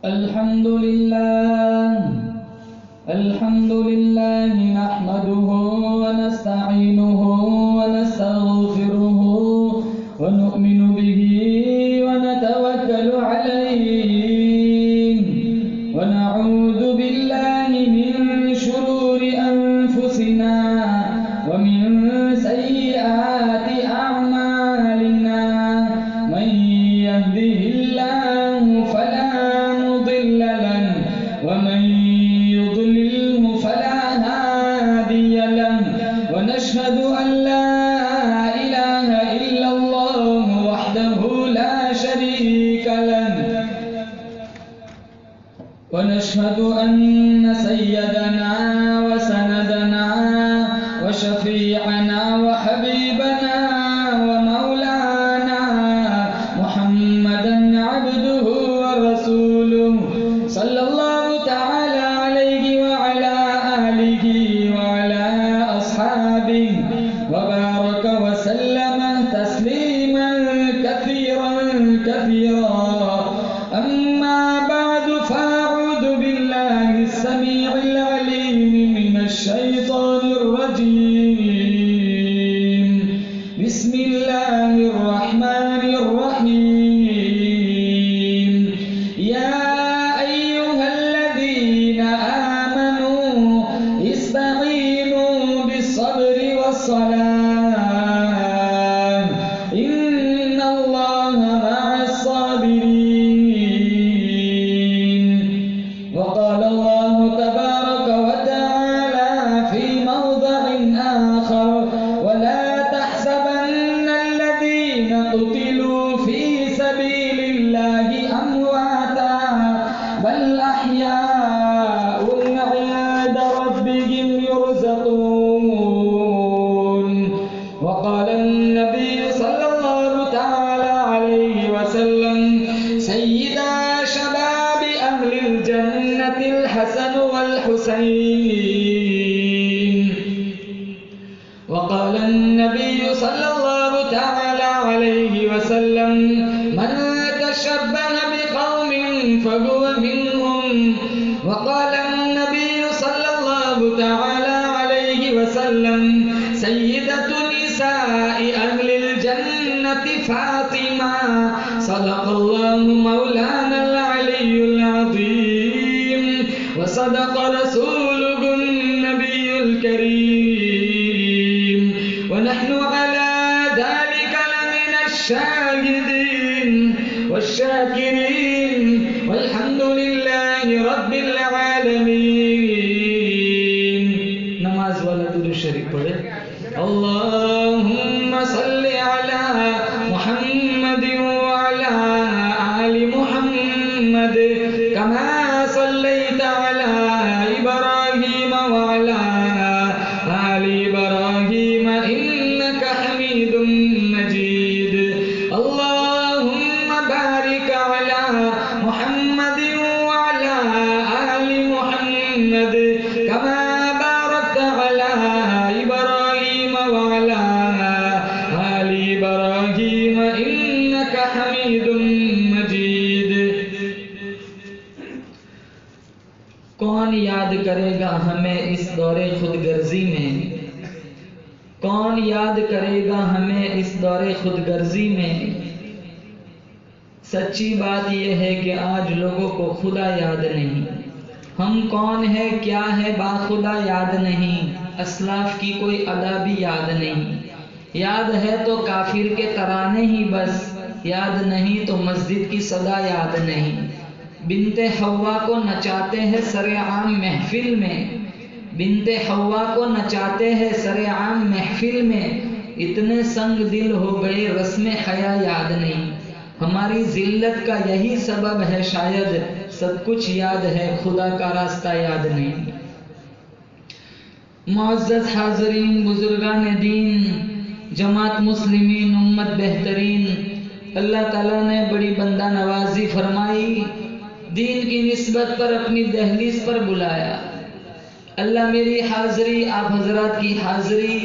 الحمد لله نحمده ونستعينه ونستغفره ونؤمن به ونتوكل عليه ونعوذ بالله من شرور أنفسنا ومن سيئات أعمالنا من يهده الله فلا مضل له ومن يضلله فلا هادي له ونشهد أن لا إله إلا الله وحده لا شريك له ونشهد أن سيدنا وسندنا وشفيعنا وحبيبنا ومولانا محمدا عبده ورسوله صلى الله تعالى عليه وعلى آله وعلى أصحابه وبارك وسلم تسليما كثيرا أما بعد فأعوذ بالله السميع العليم من الشيطان الرجيم بسم الله الرحمن الرحيم يا أيها الذين آمنوا استعينوا بالصبر والصلاة إن الله مع الصابرين وقال الله تبارك وتعالى في موضع آخر ولا تحسبن الذين قتلوا في سبيل الله أمواتا بل أحياء عند ربهم يرزقون وقال النبي صلى الله تعالى عليه وسلم سيدا شباب أهل الجنة الحسن والحسين وقال النبي صلى الله تعالى عليه وسلم من تشبه بقوم فهو منهم وقال النبي صلى الله تعالى عليه وسلم سيدة نساء أهل الجنة فاطمة صدق الله مولانا العلي العظيم وصدق رسوله النبي الكريم ونحن على ذلك لمن الشاهدين والشاكرين والحمد لله رب العالمين نماز والا درود شریف پڑھے اللهم صل على محمد وعلى آل محمد كما صليت على إبراهيم وعلى آل إبراهيم إنك حميد مجيد اللهم بارك على محمد وعلى آل محمد كما باركت على إبراهيم وعلى آل إبراهيم إنك حميد مجيد کون یاد کرے گا ہمیں اس دور خود غرضی میں کون یاد کرے گا ہمیں اس دور خود غرضی میں سچی بات یہ ہے کہ آج لوگوں کو خدا یاد نہیں ہم کون ہے کیا ہے باخدا یاد نہیں اسلاف کی کوئی ادا بھی یاد نہیں یاد ہے تو کافر کے ترانے ہی بس یاد نہیں تو مسجد کی صدا یاد نہیں بنت حوا کو نچاتے ہیں سر عام محفل میں بنت حوا کو نچاتے ہیں سر عام محفل میں اتنے سنگ دل ہو گئے رسم حیا یاد نہیں ہماری ذلت کا یہی سبب ہے شاید سب کچھ یاد ہے خدا کا راستہ یاد نہیں معزز حاضرین بزرگان دین جماعت مسلمین امت بہترین اللہ تعالیٰ نے بڑی بندہ نوازی فرمائی دین کی نسبت پر اپنی دہلیز پر بلایا اللہ میری حاضری آپ حضرات کی حاضری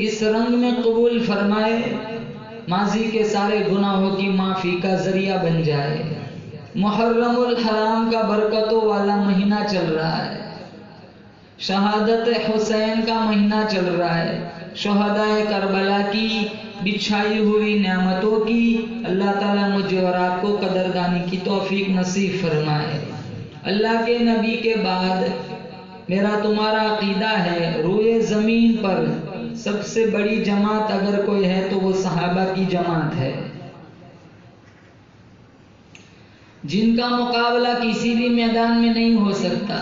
اس رنگ میں قبول فرمائے ماضی کے سارے گناہوں کی معافی کا ذریعہ بن جائے محرم الحرام کا برکتوں والا مہینہ چل رہا ہے، شہادت حسین کا مہینہ چل رہا ہے، شہدائے کربلا کی بچھائی ہوئی نعمتوں کی اللہ تعالیٰ مجھے اور آپ کو قدردانی کی توفیق نصیب فرمائے۔ اللہ کے نبی کے بعد میرا تمہارا عقیدہ ہے روئے زمین پر سب سے بڑی جماعت اگر کوئی ہے تو وہ صحابہ کی جماعت ہے، جن کا مقابلہ کسی بھی میدان میں نہیں ہو سکتا،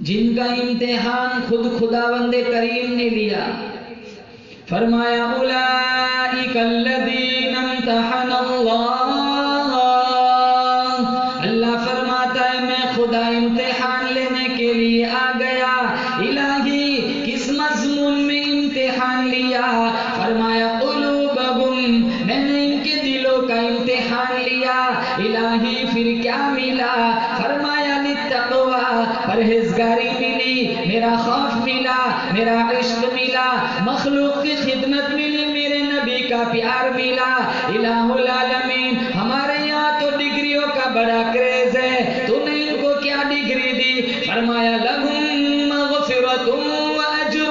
جن کا امتحان خود خداوند کریم نے لیا۔ فرمایا اولئک الذین امتحن اللہ، اللہ فرماتا ہے میں خدا امتحان لینے کے لیے آ گیا۔ الہی کس مضمون میں امتحان لیا؟ فرمایا قلوبہم، میں نے ان کے دلوں کا امتحان لیا۔ الہی پھر کیا ملا؟ فرمایا للتقوی، پرہیزگاری ملی، میرا خوف ملا، میرا عشق ملا، مخلوق کی خدمت ملی، میرے نبی کا پیار ملا۔ الہ العالمین، ہمارے یہاں تو ڈگریوں کا بڑا کریز ہے، تو نے ان کو کیا ڈگری دی؟ فرمایا لہم مغفرۃ واجر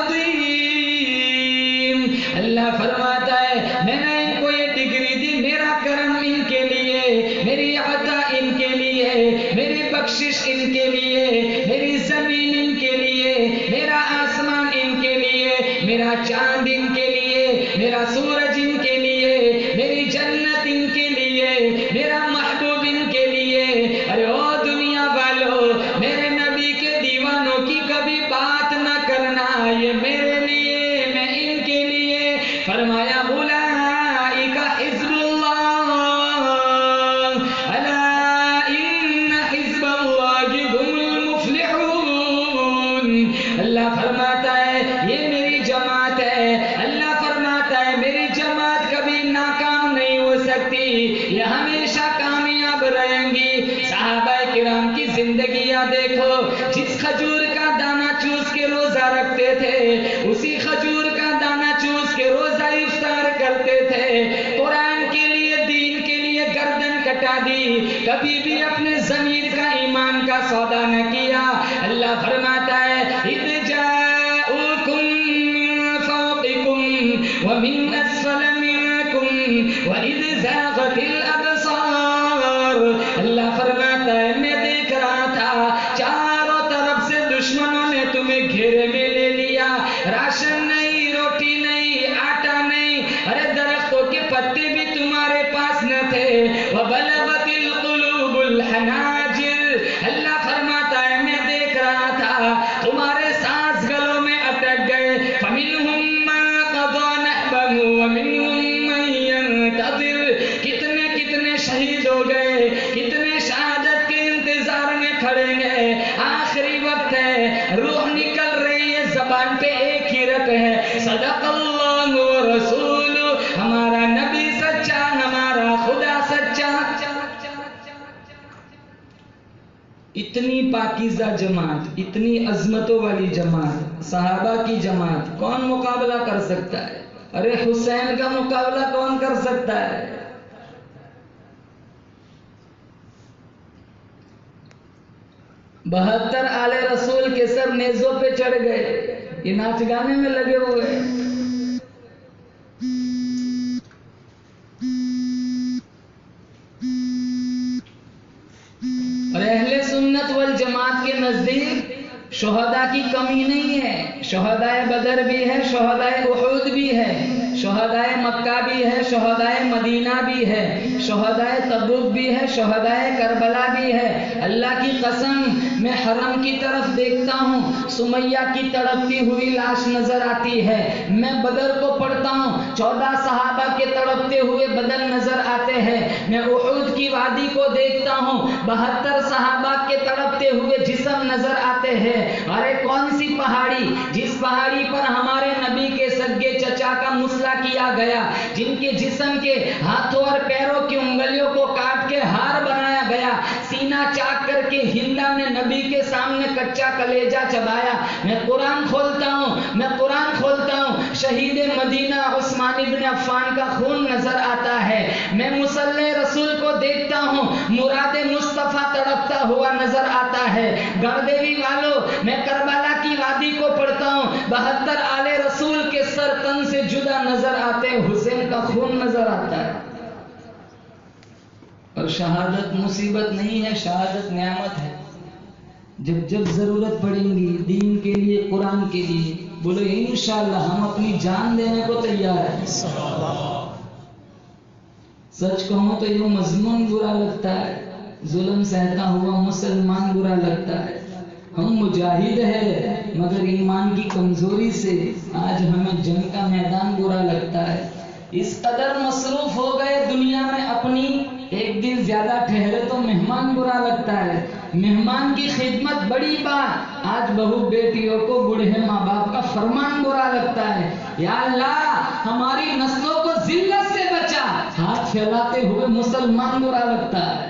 عظیم۔ اللہ فرماتا ہے میں نے ان کو یہ ڈگری دی، میرا کرم ان کے لیے، میری عطا ان کے لیے، میری بخشش ان کے لیے، میری زمین ان کے لیے، میرا آسمان ان کے لیے، میرا چاند ان کے لیے، میرا سورج ان کے لیے، میری جنت ان کے لیے، میرا محبوب ان کے لیے۔ ارے او دنیا والو، میرے نبی کے دیوانوں کی کبھی بات نہ کرنا، یہ میرے لیے، میں ان کے لیے۔ فرمایا اولئک حزب اللہ، الا ان حزب اللہ هم المفلحون۔ اللہ فرماتا ہے یہ میری جماعت ہے، اللہ فرماتا ہے میری جماعت کبھی ناکام نہیں ہو سکتی، یہ ہمیشہ کامیاب رہیں گی۔ صحابہ کرام کی زندگیاں دیکھو، جس کھجور کا دانہ چوس کے روزہ رکھتے تھے، اسی کھجور کا دانہ چوس کے روزہ افطار کرتے تھے، قرآن کے لیے، دین کے لیے گردن کٹا دی، کبھی بھی اپنے ضمیر کا، ایمان کا سودا نہ کیا۔ اللہ فرماتا ہے اذ جاءوکم من فوقکم ومن اسفل منکم واذ زاغت الابصار۔ اللہ فرماتا ہے میں دیکھ رہا تھا چاروں طرف سے دشمنوں نے تمہیں گھیرے میں لے لیا، راشن نہیں، روٹی نہیں، آٹا نہیں، ارے درختوں کے پتے بھی تمہارے پاس نہ تھے۔ وبلغت القلوب الحناجر، اللہ فرماتا ہے میں دیکھ رہا تھا تمہارے سانس گلوں میں اٹک گئے۔ فمنہم من قضى نحبه ومنہم من ينتظر، کتنے کتنے شہید ہو گئے، کتنے شہادت کے انتظار میں کھڑے ہیں، آخری وقت ہے، روح نکل رہی ہے، زبان پہ ایک ہی رٹ ہے صدق اللہ ورسول، ہمارا نبی سچا، ہمارا خدا سچا۔ اتنی پاکیزہ جماعت، اتنی عظمتوں والی جماعت، صحابہ کی جماعت، کون مقابلہ کر سکتا ہے؟ ارے حسین کا مقابلہ کون کر سکتا ہے؟ بہتر آل رسول کے سر نیزوں پہ چڑھ گئے، یہ ناچ گانے میں لگے ہوئے۔ اور اہل سنت والجماعت کے نزدیک شہداء کی کمی نہیں ہے، شہداء بدر بھی ہے، شہداء احد بھی ہے، شہداء مکہ بھی ہے، شہداء مدینہ بھی ہے، شہداء تبوک بھی ہے، شہداء کربلا بھی ہے۔ اللہ کی قسم میں حرم کی طرف دیکھتا ہوں، سمیہ کی تڑپتی ہوئی لاش نظر آتی ہے، میں بدر کو پڑھتا ہوں، 14 صحابہ کے تڑپتے ہوئے بدن نظر آتے ہیں، میں احد کی وادی کو دیکھتا ہوں، 72 صحابہ کے تڑپتے ہوئے جسم نظر آتے ہیں۔ ارے کون سی پہاڑی، جس پہاڑی پر ہمارے نبی کے سگے چچا کا مسئلہ کیا گیا، جن کے جسم کے ہاتھوں اور پیروں کی انگلیوں کو کاٹ کے ہار بنایا گیا، سینہ چاک کر کہ ہندا نے نبی کے سامنے کچا کلیجہ چبایا. میں قرآن کھولتا ہوں شہید مدینہ عثمان ابن عفان کا خون نظر آتا ہے. میں مصلی رسول کو دیکھتا ہوں, مراد مصطفیٰ تڑپتا ہوا نظر آتا ہے. گردیوی والوں, میں کربلا کی وادی کو پڑھتا ہوں, 72 آل رسول کے سر تن سے جدا نظر آتے ہیں, حسین کا خون نظر آتا ہے. اور شہادت مصیبت نہیں ہے, شہادت نعمت ہے. جب ضرورت پڑیں گی دین کے لیے, قرآن کے لیے, بولو انشاءاللہ ہم اپنی جان دینے کو تیار ہیں. سچ کہوں تو یہ مظلوم برا لگتا ہے, ظلم سہتا ہوا مسلمان برا لگتا ہے. ہم مجاہد ہیں مگر ایمان کی کمزوری سے آج ہمیں جنگ کا میدان برا لگتا ہے. اس قدر مصروف ہو گئے دنیا میں اپنی, ایک دن زیادہ ٹھہرے تو مہمان برا لگتا ہے. مہمان کی خدمت بڑی بات, آج بہو بیٹیوں کو بوڑھے ماں باپ کا فرمان برا لگتا ہے. یا اللہ ہماری نسلوں کو ذلت سے بچا, ہاتھ پھیلاتے ہوئے مسلمان برا لگتا ہے.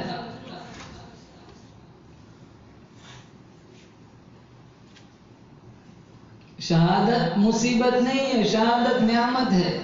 شہادت مصیبت نہیں ہے, شہادت نعمت ہے.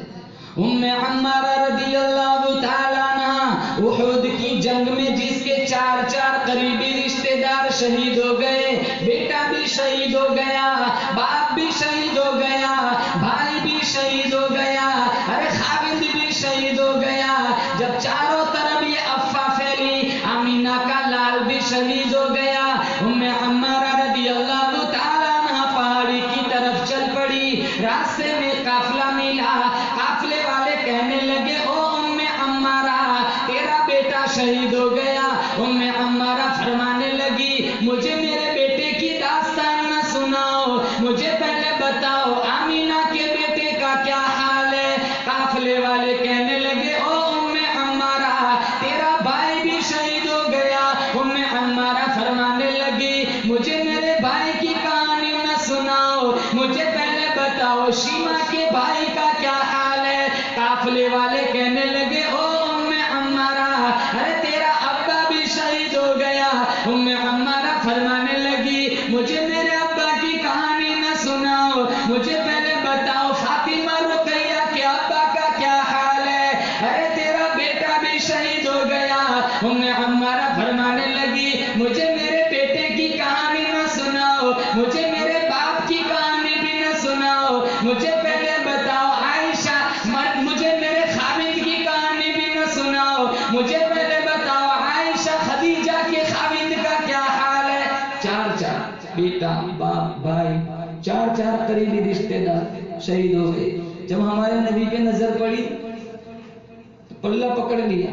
ام عمارہ رضی اللہ تعالیٰ عنہ احد کی جنگ میں جس کے 4 قریبی رشتہ دار شہید ہو گئے, بیٹا بھی شہید ہو گیا, باپ بھی شہید ہو گیا, بھائی بھی شہید ہو گیا, ارے خاوند بھی شہید ہو گیا. جب چاروں طرف یہ افواہ پھیلی, آمینہ کا لال بھی شہید ہو گیا. ام عمارہ رضی اللہ تعالیٰ عنہ پہاڑی کی طرف چل پڑی. راستے میں قافلہ ملا, قافلے والے کہنے لگے او ام عمارہ تیرا بیٹا شہید ہو گیا. ام عمارہ فرمانے لگی مجھے میرے بیٹے کی داستان نہ سناؤ, مجھے پہلے بتاؤ آمینہ کے بیٹے کا کیا حال ہے. قافلے والے کہنے لگے او ام عمارہ تیرا بھائی بھی شہید ہو گیا. ام عمارہ فرمانے لگی مجھے میرے بھائی کی کہانی نہ سناؤ, مجھے پہلے بتاؤ شیما کے بھائی کا کیا حال ہے. قافلے والے کہنے لگے او ام عمارہ ارے تیرا ابا بھی شہید ہو گیا. ام عمارہ فرمانے لگی مجھے میرے ابا کی کہانی نہ سناؤ, مجھے پہلے بتاؤ فاطمہ رقیہ کے ابا کا کیا حال ہے. ارے تیرا بیٹا بھی شہید ہو گیا. ام عمارہ فرمانے لگی مجھے میرے بیٹے کی کہانی نہ سناؤ, مجھے میرے باپ کی کہانی بھی نہ سناؤ, مجھے پہلے بتاؤ عائشہ, مجھے میرے خاوند کی کہانی بھی نہ سناؤ, مجھے پہلے بتاؤ عائشہ خدیجہ کے خاوند کا کیا حال ہے. 4 بیٹا باپ بھائی, 4 قریبی رشتے دار شہید ہو گئے. جب ہمارے نبی پہ نظر پڑی تو پلہ پکڑ لیا.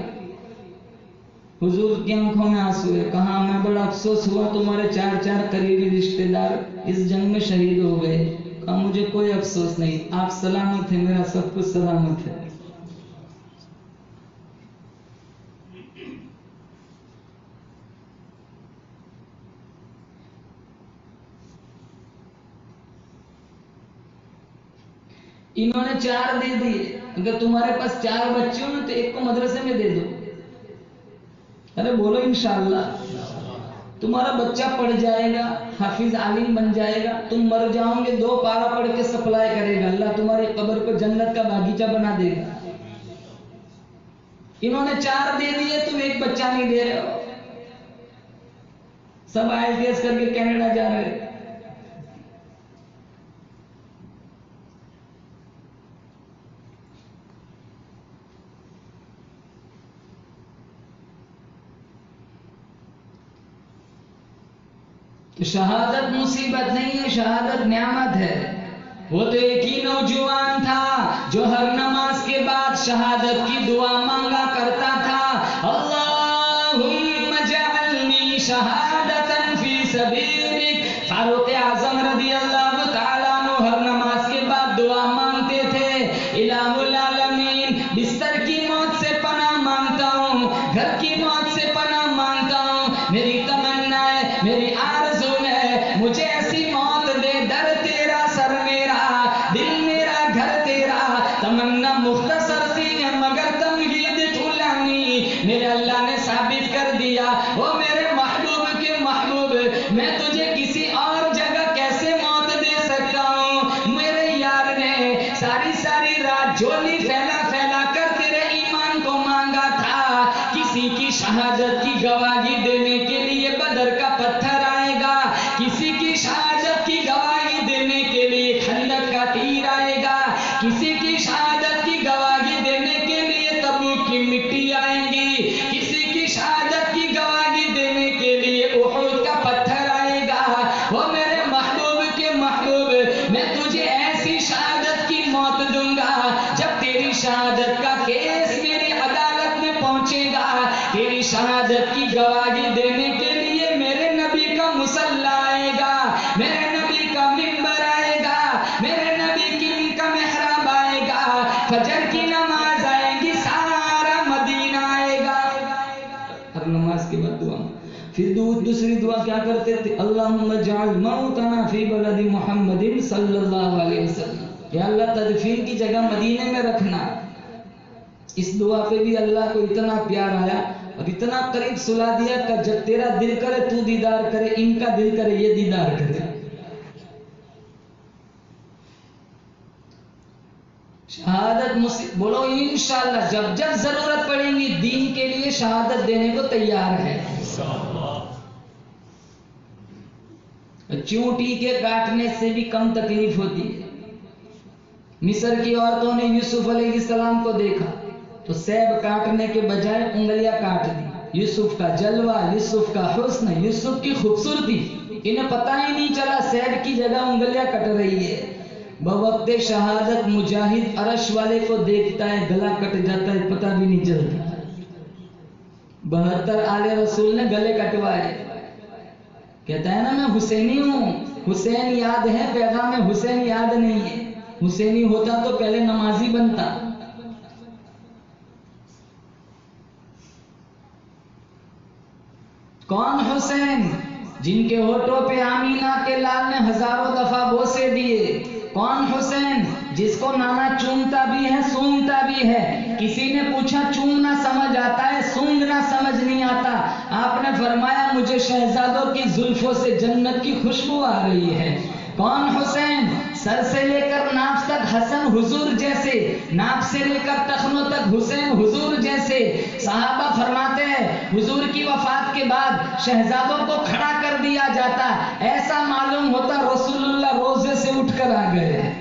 حضور کی آنکھوں میں آنسو ہے, کہا میں بڑا افسوس ہوا تمہارے 4 قریبی رشتے دار اس جنگ میں شہید ہو گئے. کہا مجھے کوئی افسوس نہیں, آپ سلامت ہیں, میرا سب کچھ سلامت ہے. انہوں نے 4 دے دیے, اگر تمہارے پاس 4 بچے ہوں تو ایک کو مدرسے میں دے دو. ارے بولو انشاءاللہ, تمہارا بچہ پڑھ جائے گا, حافظ عالم بن جائے گا, تم مر جاؤ گے 2 پارا پڑھ کے سپلائی کرے گا, اللہ تمہاری قبر کو جنت کا باغیچہ بنا دے گا. انہوں نے 4 دے دیے, تم ایک بچہ نہیں دے رہے ہو. سب IELTS کر کے کینیڈا جا رہے. شہادت مصیبت نہیں ہے, شہادت نعمت ہے. وہ تو ایک ہی نوجوان تھا جو ہر نماز کے بعد شہادت کی دعا مانگا کرتا تھا, اللہم اجعلنی شہادتا فی سبیلک. فاروق اعظم رضی اللہ تعالیٰ عنہ ہر نماز کے بعد دعا مانگتے تھے, الہ العالمین بستر کی موت سے پناہ مانگتا ہوں, گھر کی موت سے پناہ مانگتا ہوں, میری تمنا ہے, میری آرزو ہے, مجھے ایسی موت دے, در تیرا سر میرا, دل میرا, گھر تیرا. تمنا مختصر سی ہے مگر تمہید طولانی. میرے اللہ نے ثابت کر دیا, وہ میرے محبوب کے محبوب اللہم اجعل موتنا فی بلد محمد صلی اللہ علیہ وسلم، یا اللہ تدفین کی جگہ مدینے میں رکھنا۔ اس دعا پہ بھی اللہ کو اتنا پیار آیا اور اتنا قریب سلا دیا کہ جب تیرا دل کرے تو دیدار کرے، ان کا دل کرے یہ دیدار کرے۔ شہادت بولو انشاءاللہ جب جب ضرورت پڑے گی دین کے لیے شہادت دینے کو تیار ہے۔ چونٹی کے کاٹنے سے بھی کم تکلیف ہوتی ہے۔ مصر کی عورتوں نے یوسف علیہ السلام کو دیکھا تو سیب کاٹنے کے بجائے انگلیاں کاٹ دی۔ یوسف کا جلوہ، یوسف کا حسن، یوسف کی خوبصورتی، انہیں پتہ ہی نہیں چلا سیب کی جگہ انگلیاں کٹ رہی ہے۔ بوقت شہادت مجاہد عرش والے کو دیکھتا ہے، گلا کٹ جاتا ہے، پتہ بھی نہیں چلتا۔ 72 آل رسول نے گلے کٹوائے۔ کہتا ہے نا میں حسینی ہوں، حسین یاد ہے، پیغام حسین یاد نہیں ہے۔ حسینی ہوتا تو پہلے نمازی بنتا۔ کون حسین؟ جن کے ہونٹوں پہ آمینہ کے لال نے ہزاروں دفعہ بوسے دیے۔ کون حسین؟ جس کو نانا چومتا بھی ہے سونگتا بھی ہے۔ کسی نے پوچھا چومنا سمجھ آتا ہے، سونگنا سمجھ نہیں آتا؟ آپ نے فرمایا مجھے شہزادوں کی زلفوں سے جنت کی خوشبو آ رہی ہے۔ کون حسین؟ سر سے لے کر ناف تک حسن حضور جیسے، ناف سے لے کر ٹخنوں تک حسین حضور جیسے۔ صحابہ فرماتے ہیں حضور کی وفات کے بعد شہزادوں کو کھڑا کر دیا جاتا، ایسا معلوم ہوتا رسول اللہ روزے سے اٹھ کر آ گئے۔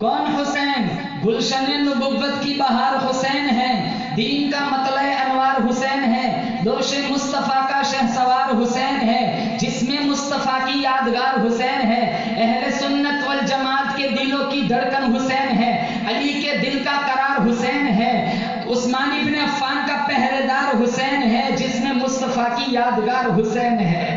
کون حسین؟ گلشن نبوت کی بہار حسین ہے، دین کا مطلع انوار حسین ہے، دوش مصطفیٰ کا شہسوار حسین ہے، جسم مصطفیٰ کی یادگار حسین ہے، اہل سنت والجماعت کے دلوں کی دھڑکن حسین ہے، علی کے دل کا قرار حسین ہے، عثمان ابن عفان کا پہرے دار حسین ہے، جسم مصطفیٰ کی یادگار حسین ہے۔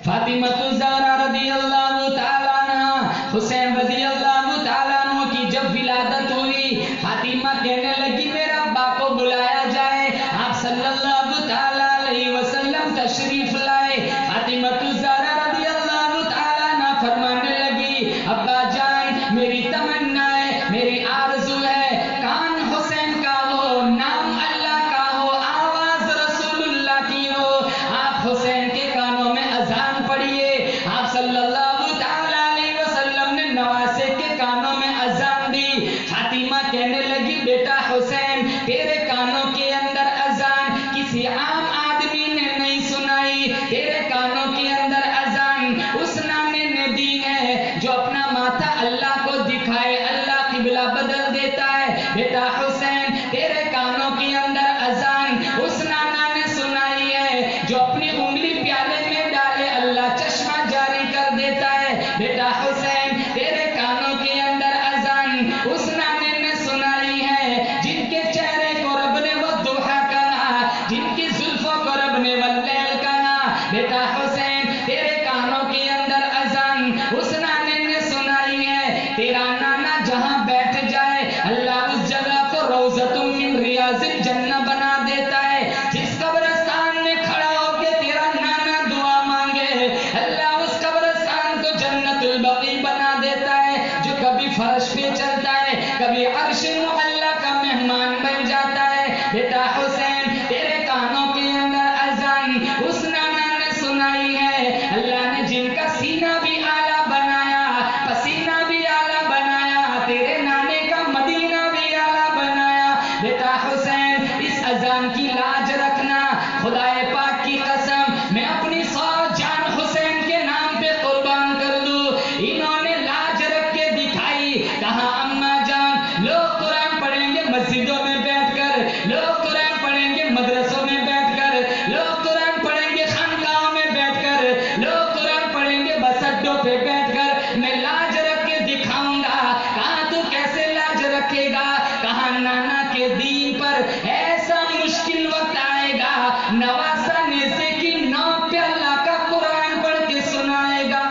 فاطمہ الزہرا رضی اللہ تعالیٰ عنہ، حسین رضی اللہ تعالیٰ عنہ کی جب ولادت ہوئی، فاطمہ کہنے لگی میرا ابا کو بلایا جائے۔ آپ صلی اللہ تعالیٰ علیہ وسلم تشریف لائے۔ فاطمہ الزہرا رضی اللہ تعالیٰ عنہ فرمانے لگی ابا جان میری تمنا ہے، میری آرزو ہے، کان حسین کا ہو، نام اللہ کا ہو، آواز رسول اللہ کی ہو۔ آپ حسین کے کانوں میں اذان پڑھیے۔ آپ صلی اللہ تعالیٰ علیہ وسلم نے نواسے کے کانوں میں اذان دی۔ فاطمہ کہنے لگی بیٹا حسین تیرے کانوں کے اندر اذان کسی عام آدمی نے نہیں سنائی، تیرے کانوں کے اندر اذان اس نانے نے دی ہے جو اپنا ماتھا اللہ کو دکھائے اللہ قبلہ بدل دیتا ہے۔ بیٹا حسین تیرے کانوں کے اندر اذان اس نانا نے سنائی ہے جو اپنی انگلی پیالے میں ڈالے اللہ چشمہ جاری کر دیتا ہے۔ بیٹا حسین تیرے کانوں کے اندر اذان اس نانے نے سنائی ہے جن کے چہرے کو رب نے والضحیٰ کہا، جن کی زلفوں کو رب نے واللیل کہا۔ بیٹا حسین تیرے کانوں کے اندر اذان اس نانے نے سنائی ہے، تیرا نانا جہاں بیٹھ جائے اللہ اس جگہ کو روضۃ من ریاض الجنہ بنا دیتا ہے۔ جس قبرستان میں کھڑا ہو کے تیرا نانا دعا مانگے اللہ اس قبرستان کو جنت البقیع بنا دیتا ہے۔ جو کبھی فرش پہ چلتا ہے کبھی عرش معلیٰ کا مہمان بن جاتا ہے۔ بیٹا حسین تیرے کانوں کے اندر اذان اس نانا نے سنائی ہے اللہ نے جن کا سینہ بھی اعلیٰ بنایا، پسینہ بھی اعلیٰ بنایا، تیرے نانے کا مدینہ بھی اعلیٰ بنایا۔ بیٹا حسین اس اذان کی لاج رکھنا، خدائے پاک کی قسم میں اپنی 100 جان حسین کے نام پہ قربان کر دوں، انہوں نے لاج رکھ کے دکھائی۔ کہاں اماں جان لوگ قرآن پڑھیں گے مسجدوں میں بیٹھ کر، لوگ قرآن پڑھیں گے مدرسوں میں بیٹھ کر، لوگ قرآن پڑھیں گے خانقاہوں میں بیٹھ کر، لوگ قرآن پڑھیں گے بس اڈوں پہ بیٹھ کر، میں لاج رکھ کے دکھاؤں گا۔ کہاں تو کیسے لاج رکھے گا؟ کہاں نانا کے دین پر ایسا مشکل وقت آئے گا نواسا نیزے کی نوک پہ اللہ کا قرآن پڑھ کے سنائے گا۔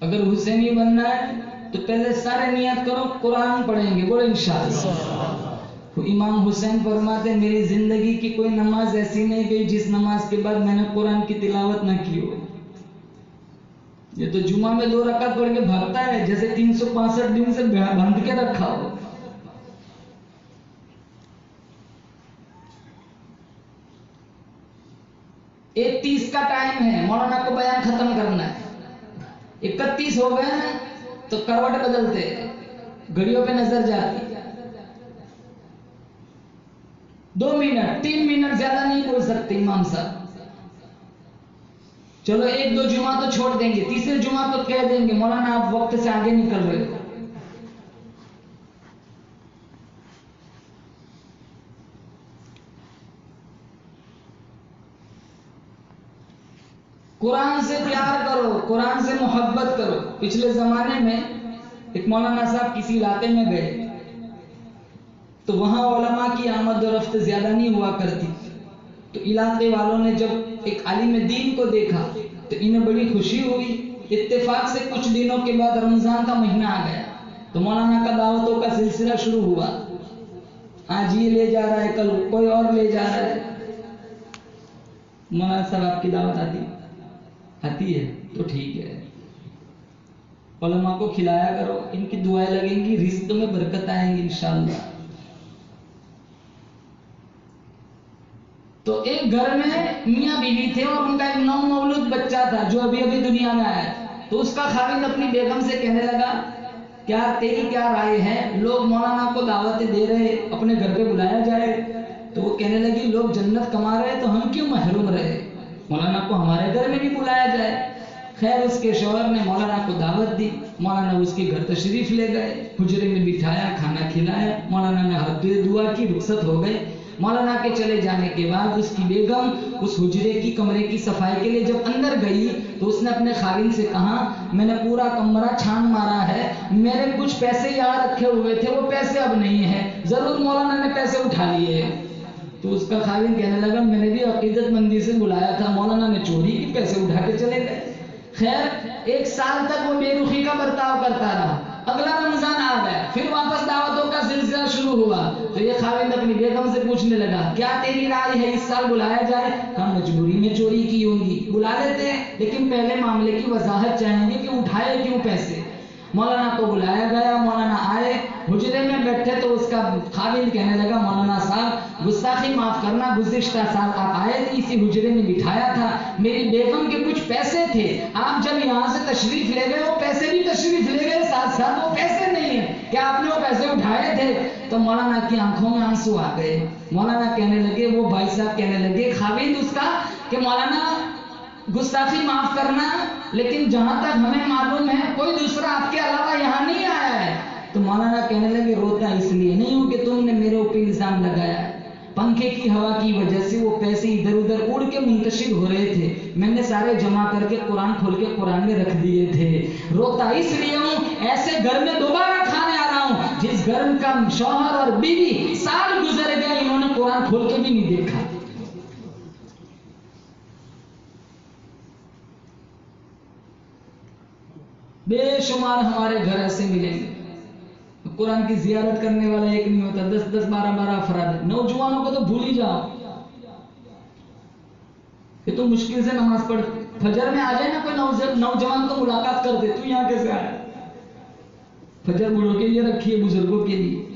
اگر حسینی بننا ہے تو پہلے سارے نیت کرو قرآن پڑھیں گے، بولو انشاءاللہ۔ تو امام حسین فرماتے میری زندگی کی کوئی نماز ایسی نہیں گئی جس نماز کے بعد میں نے قرآن کی تلاوت نہ کی ہو۔ یہ تو جمعہ میں 2 رکعت پڑھ کے بھاگتا ہے جیسے 365 دن سے بند کے رکھا ہو۔ ایک 30 کا ٹائم ہے، مولانا کو بیان ختم کرنا ہے۔ 31 ہو گئے نا تو کروٹ بدلتے، گھڑیوں پہ نظر جاتی۔ 2 منٹ 3 منٹ زیادہ نہیں بول سکتے امام صاحب۔ چلو 1-2 جمعہ تو چھوڑ دیں گے، تیسرے جمعہ تو کہہ دیں گے مولانا آپ وقت سے آگے نکل رہے ہو۔ قرآن سے پیار کرو، قرآن سے محبت کرو۔ پچھلے زمانے میں ایک مولانا صاحب کسی علاقے میں گئے تو وہاں علماء کی آمد و رفت زیادہ نہیں ہوا کرتی، تو علاقے والوں نے جب ایک عالم دین کو دیکھا تو انہیں بڑی خوشی ہوئی۔ اتفاق سے کچھ دنوں کے بعد رمضان کا مہینہ آ گیا تو مولانا کا دعوتوں کا سلسلہ شروع ہوا۔ آج یہ لے جا رہا ہے، کل کوئی اور لے جا رہا ہے۔ مولانا صاحب آپ کی دعوت آتی ہے تو ٹھیک ہے، علماء کو کھلایا کرو، ان کی دعائیں لگیں گی، رزق میں برکت آئیں گی انشاءاللہ۔ تو ایک گھر میں میاں بیوی تھے اور ان کا ایک نو مولود بچہ تھا جو ابھی ابھی دنیا میں آیا۔ تو اس کا خاوند اپنی بیگم سے کہنے لگا کیا تیری کیا رائے ہے، لوگ مولانا کو دعوتیں دے رہے، اپنے گھر پہ بلایا جائے؟ تو وہ کہنے لگی لوگ جنت کما رہے تو ہم کیوں محروم رہے، مولانا کو ہمارے گھر میں بھی بلایا جائے۔ خیر اس کے شوہر نے مولانا کو دعوت دی، مولانا اس کے گھر تشریف لے گئے، حجرے میں بٹھایا، کھانا کھلایا، مولانا نے ہاتھ دے دعا کی، رخصت ہو گئے۔ مولانا کے چلے جانے کے بعد اس کی بیگم اس حجرے کی کمرے کی صفائی کے لیے جب اندر گئی تو اس نے اپنے خاوند سے کہا میں نے پورا کمرہ چھان مارا ہے، میرے کچھ پیسے یاد رکھے ہوئے تھے وہ پیسے اب نہیں ہیں، ضرور مولانا نے پیسے اٹھا لیے۔ تو اس کا خاوند کہنے لگا میں نے بھی عقیدت مندی سے بلایا تھا، مولانا نے چوری کی، پیسے اٹھا کے چلے گئے۔ خیر 1 سال تک وہ بے رخی کا برتاؤ کرتا رہا۔ اگلا رمضان آ گیا، پھر واپس دعوتوں کا سلسلہ شروع ہوا تو یہ خاوند اپنی بیگم سے پوچھنے لگا کیا تیری رائے ہے اس سال بلایا جائے؟ ہم مجبوری میں چوری کی ہوگی، بلا لیتے ہیں لیکن پہلے معاملے کی وضاحت چاہیں گے کہ اٹھائے کیوں پیسے۔ مولانا کو بلایا گیا، مولانا آئے، حجرے میں بیٹھے تو اس کا خاوند کہنے لگا مولانا صاحب گستاخی معاف کرنا، گزشتہ سال آپ آئے تھے، اسی حجرے میں بٹھایا تھا، میری بیگم کے کچھ پیسے تھے، آپ جب یہاں سے تشریف لے گئے وہ پیسے بھی تشریف لے گئے، ساتھ ساتھ وہ پیسے نہیں ہیں، کیا آپ نے وہ پیسے اٹھائے تھے؟ تو مولانا کی آنکھوں میں آنسو آ گئے۔ مولانا کہنے لگے، وہ بھائی صاحب کہنے لگے خاوند اس کا کہ مولانا گستاخی معاف کرنا، لیکن جہاں تک ہمیں معلوم ہے کوئی دوسرا آپ کے علاوہ یہاں نہیں آیا ہے۔ تو مولانا کہنے لگے روتا اس لیے نہیں ہوں کہ تم نے میرے اوپر الزام لگایا ہے، پنکھے کی ہوا کی وجہ سے وہ پیسے ادھر ادھر اڑ کے منتشر ہو رہے تھے، میں نے سارے جمع کر کے قرآن کھول کے قرآن میں رکھ دیے تھے، روتا اس لیے ہوں ایسے گھر میں دوبارہ کھانے آ رہا ہوں جس گھر کا شوہر اور بیوی سال گزر گئے انہوں نے قرآن کھول کے بھی نہیں دیکھا۔ بے شمار ہمارے گھر ایسے ملیں گے، قرآن کی زیارت کرنے والا ایک نہیں ہوتا، 10 12 افراد۔ نوجوانوں کو تو بھول ہی جاؤ، یہ تو مشکل سے نماز پڑھ، فجر میں آ جائے نا کوئی نوجوان تو ملاقات کر دے، تو یہاں کیسے آیا؟ فجر بوڑھوں کے لیے رکھی ہے، بزرگوں کے لیے۔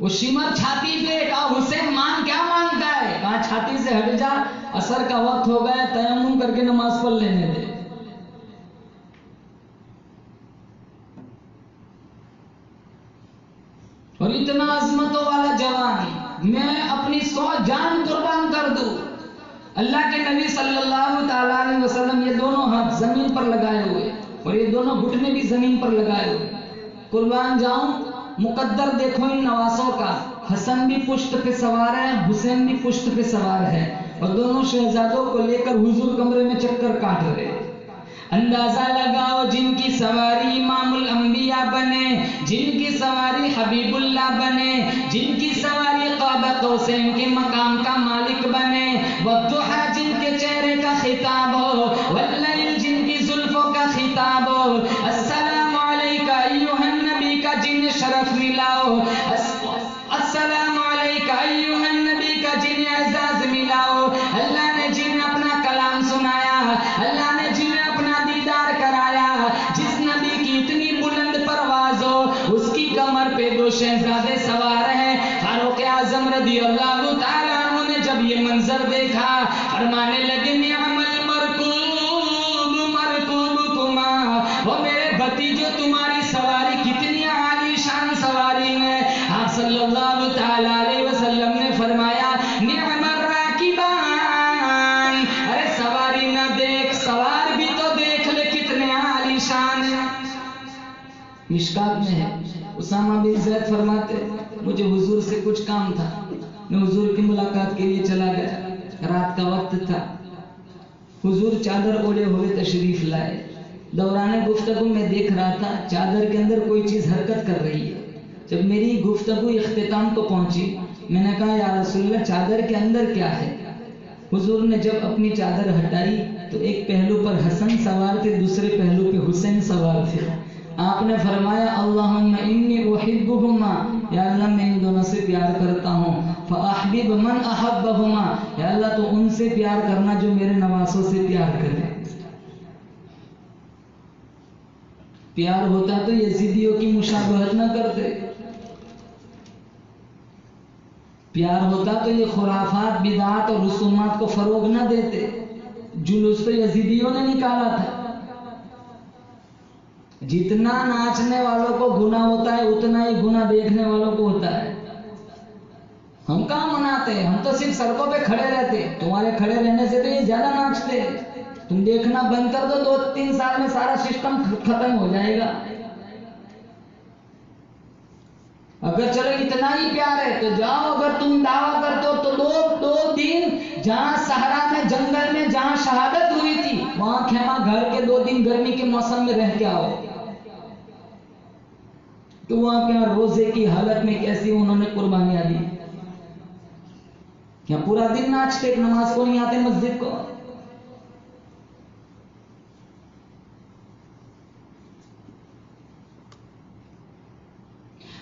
وہ شمر چھاتی پہ، کہا حسین مان کیا مانگتا ہے؟ کہا چھاتی سے ہٹ جا، عصر کا وقت ہو گیا، تیمم کر کے نماز پڑھ لینے دے۔ اور اتنا عظمتوں والا جوان، میں اپنی 100 جان قربان کر دوں۔ اللہ کے نبی صلی اللہ تعالیٰ علیہ وسلم یہ دونوں ہاتھ زمین پر لگائے ہوئے اور یہ دونوں گھٹنے بھی زمین پر لگائے ہوئے، قربان جاؤں مقدر دیکھو ان نواسوں کا، حسن بھی پشت پہ سوار ہے، حسین بھی پشت پہ سوار ہے، اور دونوں شہزادوں کو لے کر حضور کمرے میں چکر کاٹ رہے۔ اندازہ لگاؤ جن کی سواری امام الانبیاء بنے، جن کی سواری حبیب اللہ بنے، جن کی سواری قاب قوسین کے مقام کا مالک بنے، والضحیٰ جن کے چہرے کا خطاب ہو، واللیل جن کی زلفوں کا خطاب ہو، السلام علیکہ ایھا النبی کا جن شرف ملا ہو، السلام علیکہ ایھا النبی کا جن اعزاز ملا ہو، اللہ نے جن اپنا کلام سنایا، اللہ نے جن اپنا دیدار کرایا، جس نبی کی اتنی بلند پرواز ہو، اس کی کمر پہ دو شہزادے سوار ہیں۔ فاروق اعظم رضی اللہ تعالیٰ عنہ نے جب یہ منظر دیکھا فرمانے لگے نعم المرکوب مرکوبکما، وہ میرے بھتیجو تمہاری سواری کتنی عالی شان سواری ہے۔ آپ صلی اللہ تعالیٰ علیہ وسلم نے فرمایا نعم الراکبان، ارے سواری نہ دیکھ سوار بھی تو دیکھ لے کتنے عالی شان ہے۔ مشکات میں ہے، اسامہ بن زید فرماتے مجھے حضور سے کچھ کام تھا، میں حضور کی ملاقات کے لیے چلا گیا، رات کا وقت تھا، حضور چادر اوڑے ہوئے تشریف لائے، دوران گفتگو میں دیکھ رہا تھا چادر کے اندر کوئی چیز حرکت کر رہی ہے۔ جب میری گفتگو اختتام کو پہنچی میں نے کہا یا رسول اللہ چادر کے اندر کیا ہے؟ حضور نے جب اپنی چادر ہٹائی تو ایک پہلو پر حسن سوار تھے، دوسرے پہلو پہ حسین سوار تھے۔ آپ نے فرمایا اللہم انی احبہما، یا اللہ میں ان دونوں سے پیار کرتا ہوں، فاحبب من احبہما، یا اللہ تو ان سے پیار کرنا جو میرے نواسوں سے پیار کرے۔ پیار ہوتا تو یزیدیوں کی مشابہت نہ کرتے، پیار ہوتا تو یہ خرافات بدعات اور رسومات کو فروغ نہ دیتے۔ جلوس تو یزیدیوں نے نکالا تھا۔ جتنا ناچنے والوں کو گناہ ہوتا ہے اتنا ہی گناہ دیکھنے والوں کو ہوتا ہے۔ ہم کہاں مناتے ہیں، ہم تو صرف سڑکوں پہ کھڑے رہتے، تمہارے کھڑے رہنے سے تو یہ زیادہ ناچتے۔ تم دیکھنا بند کر دو 2-3 سال میں سارا سسٹم ختم ہو جائے گا۔ اگر چلو اتنا ہی پیار ہے تو جاؤ، اگر تم دعویٰ کرتے ہو تو 2 دن جہاں صحرا میں جنگل میں جہاں شہادت ہوئی تھی وہاں خیمہ گھر کے 2 دن گرمی کے موسم میں رہ کے آؤ تو وہاں کیا روزے کی حالت میں کیسی انہوں نے قربانیاں دی۔ کیا پورا دن ناچتے، نماز کو نہیں آتے مسجد کو؟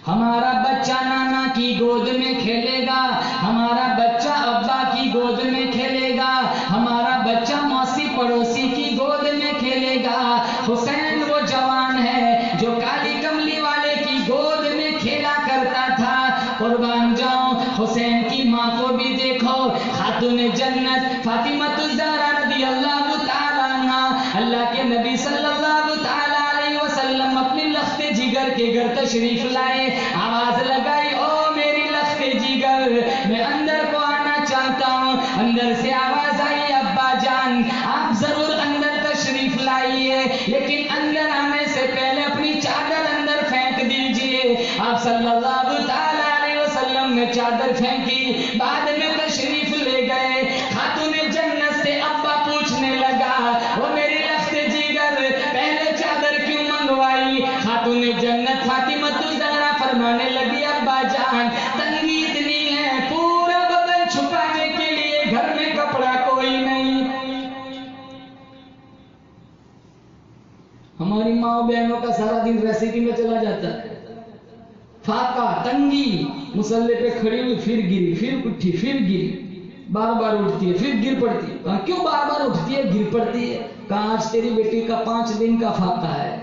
ہمارا بچہ نانا کی گود میں کھیلے گا، ہمارا بچہ ابا کی گود میں کھیلے گا، ہمارا بچہ موسی پڑوسی کی گود میں کھیلے گا۔ حسین وہ جوان ہے جو کالی کملی والے کی گود میں کھیلا کرتا تھا۔ قربان جاؤں حسین کی ماں کو بھی دیکھو، خاتون جنت فاطمہ الزہرا رضی اللہ تعالیٰ عنہا، اللہ کے نبی صلی اللہ تعالیٰ علیہ وسلم اپنی لخت جگر کے گھر تشریف لائے، آواز لگائی او میری لخت جگر میں اندر کو آنا چاہتا ہوں۔ اندر سے آواز آئی ابا جان آپ ضرور اندر تشریف لائیے، لیکن اندر آنے سے پہلے اپنی چادر اندر پھینک دیجئے۔ آپ صلی اللہ تعالیٰ علیہ وسلم نے چادر پھینکی، بعد میں تشریف لے گئے۔ خاتون جنت سے ابا پوچھنے لگا وہ میری لخت جگر پہلے چادر کیوں منگوائی؟ خاتون جنت فاطمہ الزہرا فرمانے لگی ابا جان تنگی اتنی ہے پورا بدن چھپانے کے لیے گھر میں کپڑا کوئی نہیں۔ ہماری ماں بہنوں کا سارا دن ریسیپی میں چلا جاتا ہے، فاقہ تنگی، مصلے پہ کھڑی ہوئی پھر گری پھر اٹھی پھر گری، بار بار اٹھتی ہے پھر گر پڑتی ہے۔ کیوں بار بار اٹھتی ہے گر پڑتی ہے؟ کہا آج تیری بیٹی کا 5 دن کا فاقہ ہے،